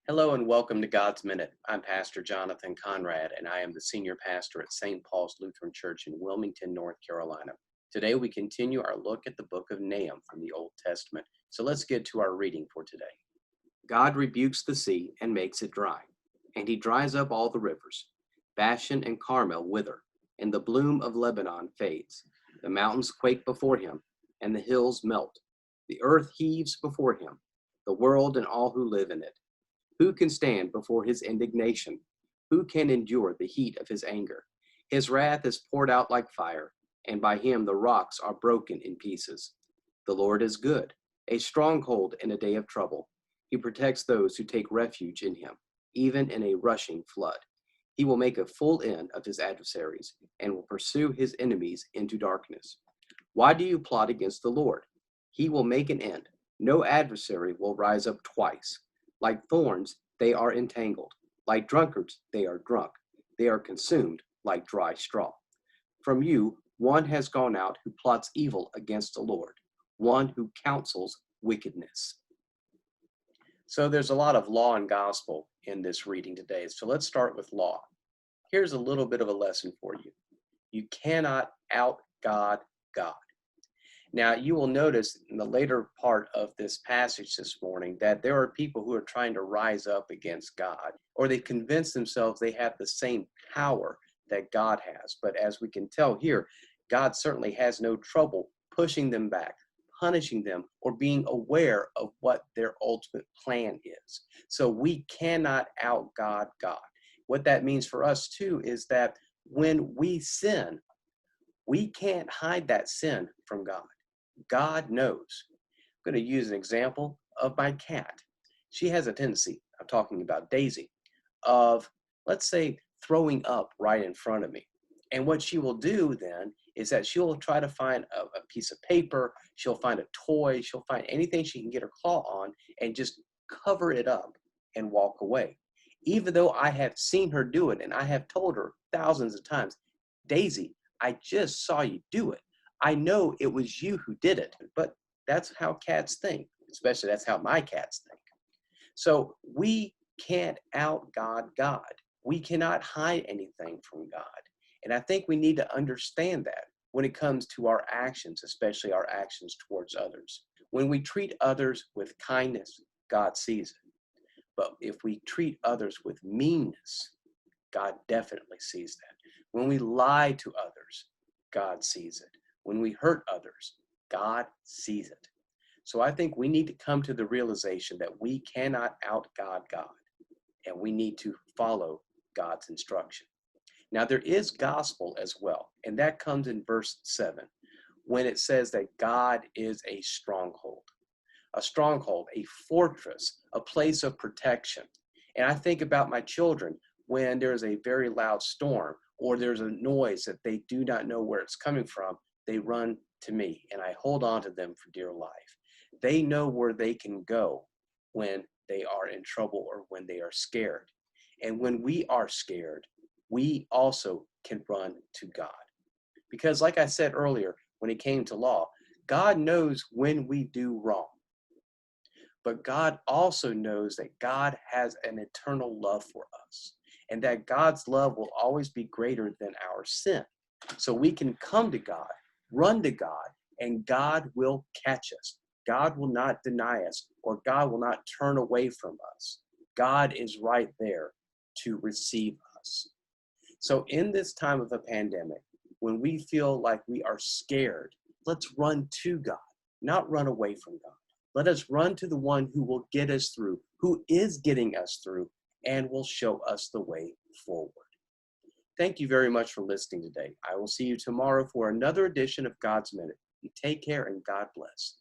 Hello and welcome to God's Minute. I'm Pastor Jonathan Conrad, and I am the senior pastor at St. Paul's Lutheran Church in Wilmington, North Carolina. Today we continue our look at the book of Nahum from the Old Testament. So let's get to our reading for today. God rebukes the sea and makes it dry, and he dries up all the rivers. Bashan and Carmel wither, and the bloom of Lebanon fades. The mountains quake before him, and the hills melt. The earth heaves before him, the world and all who live in it. Who can stand before his indignation? Who can endure the heat of his anger? His wrath is poured out like fire, and by him the rocks are broken in pieces. The Lord is good, a stronghold in a day of trouble. He protects those who take refuge in him, even in a rushing flood. He will make a full end of his adversaries, and will pursue his enemies into darkness. Why do you plot against the Lord? He will make an end. No adversary will rise up twice. Like thorns, they are entangled. Like drunkards, they are drunk. They are consumed like dry straw. From you, one has gone out who plots evil against the Lord, one who counsels wickedness. So there's a lot of law and gospel in this reading today. So let's start with law. Here's a little bit of a lesson for you. You cannot out God God. Now, you will notice in the later part of this passage this morning that there are people who are trying to rise up against God, or they convince themselves they have the same power that God has. But as we can tell here, God certainly has no trouble pushing them back, punishing them, or being aware of what their ultimate plan is. So we cannot out God God. What that means for us too is that when we sin, we can't hide that sin from God. God knows. I'm going to use an example of my cat. She has a tendency, I'm talking about Daisy, of, let's say, throwing up right in front of me. And what she will do then is that she'll try to find a piece of paper, she'll find a toy, she'll find anything she can get her claw on and just cover it up and walk away. Even though I have seen her do it and I have told her thousands of times, Daisy, I just saw you do it. I know it was you who did it, but that's how cats think, especially that's how my cats think. So we can't out God God. We cannot hide anything from God. And I think we need to understand that when it comes to our actions, especially our actions towards others. When we treat others with kindness, God sees it. But if we treat others with meanness, God definitely sees that. When we lie to others, God sees it. When we hurt others, God sees it. So I think we need to come to the realization that we cannot out God God, and we need to follow God's instruction. Now there is gospel as well, and that comes in verse 7, when it says that God is a stronghold, a fortress, a place of protection. And I think about my children when there's a very loud storm or there's a noise that they do not know where it's coming from, they run to me and I hold on to them for dear life. They know where they can go when they are in trouble or when they are scared. And when we are scared, we also can run to God. Because like I said earlier, when it came to law, God knows when we do wrong. But God also knows that God has an eternal love for us and that God's love will always be greater than our sin. So we can come to God, run to God, and God will catch us. God will not deny us, or God will not turn away from us. God is right there to receive us. So in this time of a pandemic, when we feel like we are scared, let's run to God, not run away from God. Let us run to the one who will get us through, who is getting us through, and will show us the way forward. Thank you very much for listening today. I will see you tomorrow for another edition of God's Minute. You take care and God bless.